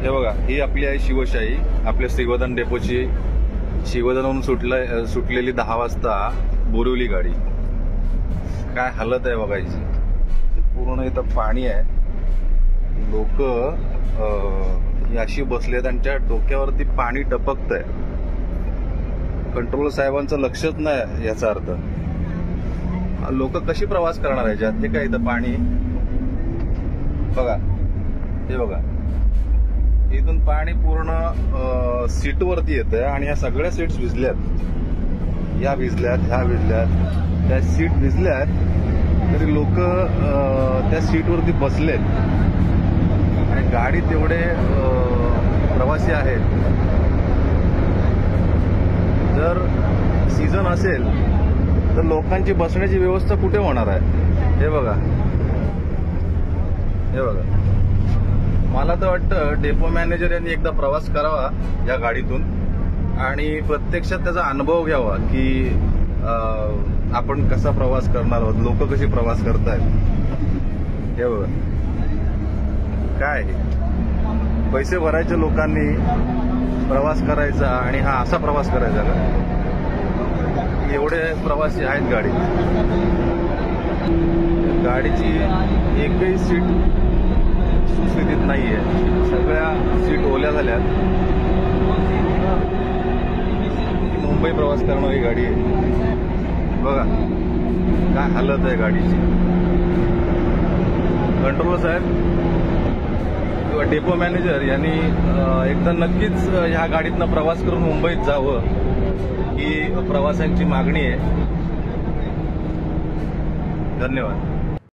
हे बघा, ही आपली आहे शिवशाही, आपल्या श्रीवर्धन डेपोची. श्रीवर्धनहून सुटलेली 10 वाजता बोरिवली गाडी. काय हालत आहे बघायची. पूर्ण इथं पाणी आहे. लोक अशी बसलेत, त्यांच्या डोक्यावरती पाणी टपकतंय. कंट्रोलर साहेबांचं लक्षच नाही याचा अर्थ. लोक कशी प्रवास करणार आहे याच्यात? हे काय इथं पाणी बघा, हे बघा, इथून पाणी पूर्ण सीटवरती येतंय आणि ह्या सगळ्या सीट्स भिजल्यात. ह्या भिजल्यात, ह्या भिजल्यात, त्या सीट भिजल्यात, तरी लोक त्या सीटवरती बसलेत. आणि गाडीत एवढे प्रवासी आहेत. जर सीझन असेल तर लोकांची बसण्याची व्यवस्था कुठे होणार आहे? हे बघा, हे बघा. मला तर वाटतं डेपो मॅनेजर यांनी एकदा प्रवास करावा या गाडीतून आणि प्रत्यक्षात त्याचा अनुभव घ्यावा की आपण कसा प्रवास करणार आहोत, लोक कशी प्रवास करतायत. हे बघा, काय पैसे भरायचे लोकांनी प्रवास करायचा आणि हा असा प्रवास करायचा का? एवढे प्रवासी आहेत गाडीत. गाडीची एकही सीट सुस्थितीत नाहीये. सगळ्या सीट ओल्या झाल्यात. मुंबई प्रवास करणारी गाडी आहे. बघा काय हालत आहे गाडीची. कंट्रोलर साहेब किंवा डेपो मॅनेजर यांनी एकदा नक्कीच ह्या गाडीतनं प्रवास करून मुंबईत जावं ही प्रवाशांची मागणी आहे. धन्यवाद.